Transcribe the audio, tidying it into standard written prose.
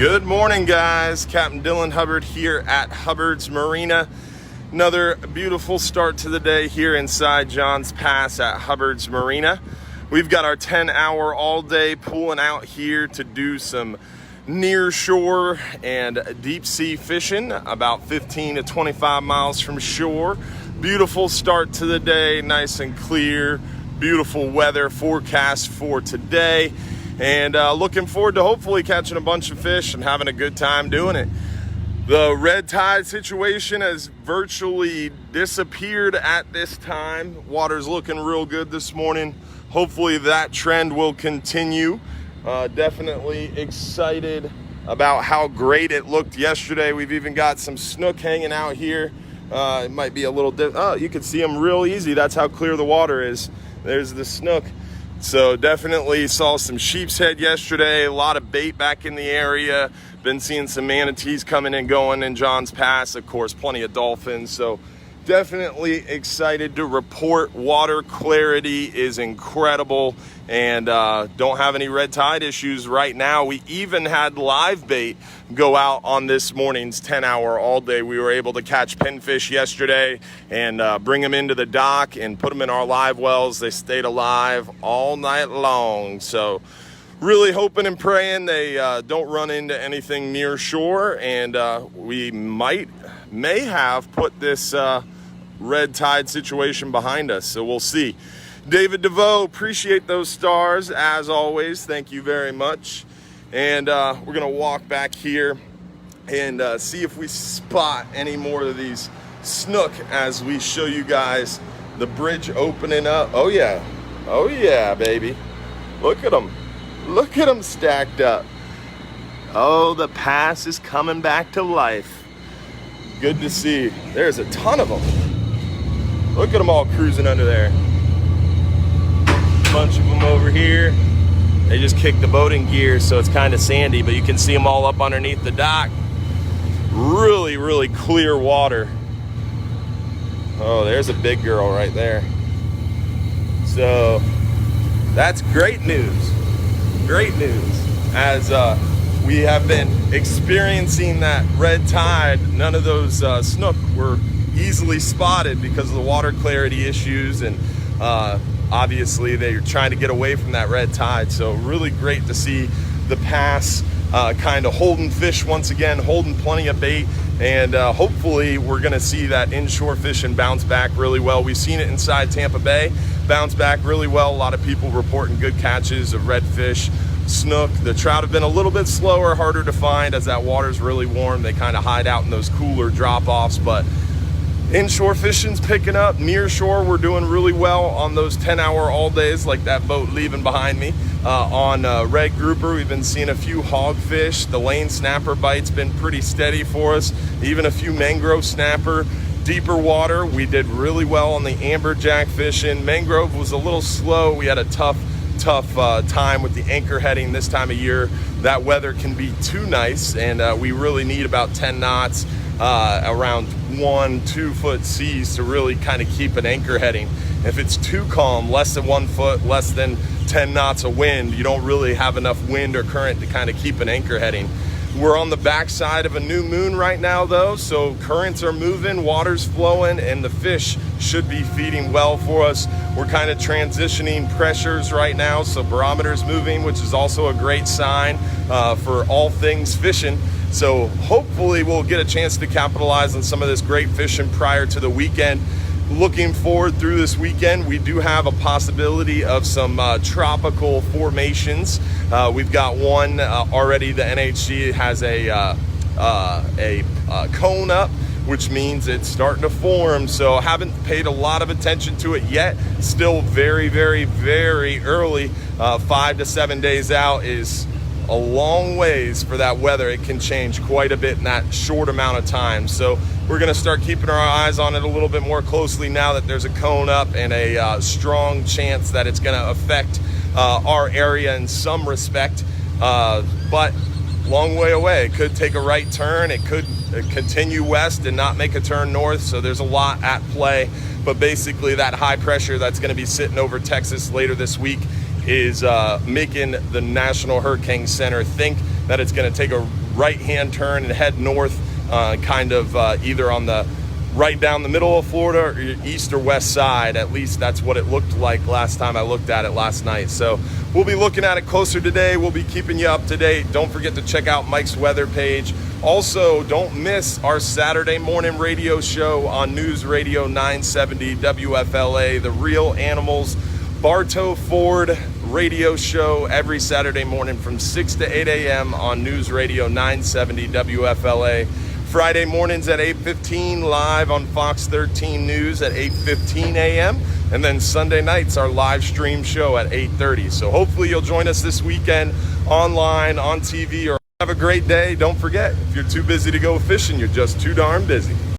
Good morning, guys. Captain Dylan Hubbard here at Hubbard's Marina. Another beautiful start to the day here inside Johns Pass at Hubbard's Marina. We've got our 10-hour all-day pulling out here to do some near shore and deep sea fishing about 15 to 25 miles from shore. Beautiful start to the day, nice and clear. Beautiful weather forecast for today. And looking forward to hopefully catching a bunch of fish and having a good time doing it. The red tide situation has virtually disappeared at this time. Water's looking real good this morning. Hopefully that trend will continue. Definitely excited about how great it looked yesterday. We've even got some snook hanging out here. It might be a little oh, you can see them real easy. That's how clear the water is. There's the snook. So definitely saw some sheep's head yesterday, a lot of bait back in the area. Been seeing some manatees coming and going in Johns Pass, of course, plenty of dolphins. So definitely excited to report water clarity is incredible and don't have any red tide issues right now. We even had live bait go out on this morning's 10-hour all day. We were able to catch pinfish yesterday and bring them into the dock and put them in our live wells. They stayed alive all night long. So really hoping and praying they don't run into anything near shore, and we may have put this red tide situation behind us. So we'll see. David DeVoe, appreciate those stars as always. Thank you very much. And we're gonna walk back here and see if we spot any more of these snook as we show you guys the bridge opening up. Oh yeah, baby. Look at them. Look at them stacked up. Oh, the pass is coming back to life. Good to see. There's a ton of them. Look at them all cruising under there. Bunch of them over here. They just kicked the boat in gear, so it's kind of sandy, but you can see them all up underneath the dock. Really, really clear water. Oh, there's a big girl right there. So that's great news. Great news. As we have been experiencing that red tide, none of those snook were easily spotted because of the water clarity issues, and obviously they're trying to get away from that red tide. So really great to see the pass kind of holding fish once again, holding plenty of bait, and hopefully we're going to see that inshore fishing bounce back really well. We've seen it inside Tampa Bay bounce back really well. A lot of people reporting good catches of redfish, snook. The trout have been a little bit slower, harder to find as that water's really warm. They kind of hide out in those cooler drop-offs, but inshore fishing's picking up. Near shore, we're doing really well on those 10-hour all days, like that boat leaving behind me. On red grouper, we've been seeing a few hogfish. The lane snapper bite's been pretty steady for us. Even a few mangrove snapper. Deeper water, we did really well on the amberjack fishing. Mangrove was a little slow. We had a tough time with the anchor heading this time of year. That weather can be too nice, and we really need about 10 knots. Around 1-2 foot seas to really kind of keep an anchor heading. If it's too calm, less than 1 foot, less than 10 knots of wind, you don't really have enough wind or current to kind of keep an anchor heading. We're on the backside of a new moon right now though, so currents are moving, water's flowing, and the fish should be feeding well for us. We're kind of transitioning pressures right now, so barometer's moving, which is also a great sign for all things fishing. So hopefully we'll get a chance to capitalize on some of this great fishing prior to the weekend. Looking forward through this weekend, we do have a possibility of some tropical formations. We've got one already. The NHC has a cone up, which means it's starting to form. So I haven't paid a lot of attention to it yet. Still very, very, very early. 5 to 7 days out is a long ways for that weather. It can change quite a bit in that short amount of time. So we're going to start keeping our eyes on it a little bit more closely now that there's a cone up and a strong chance that it's going to affect our area in some respect. But long way away. It could take a right turn. It could continue west and not make a turn north. So there's a lot at play. But basically that high pressure that's going to be sitting over Texas later this week is making the National Hurricane Center think that it's going to take a right-hand turn and head north, kind of either on the right down the middle of Florida, or east or west side. At least that's what it looked like last time I looked at it last night. So we'll be looking at it closer today. We'll be keeping you up to date. Don't forget to check out Mike's weather page. Also, don't miss our Saturday morning radio show on News Radio 970 WFLA, The Real Animals Bartow Ford radio show every Saturday morning from 6 to 8 a.m. on News Radio 970 WFLA. Friday mornings at 8:15, live on Fox 13 News at 8:15 a.m. And then Sunday nights, our live stream show at 8:30. So hopefully you'll join us this weekend online, on TV, or have a great day. Don't forget, if you're too busy to go fishing, you're just too darn busy.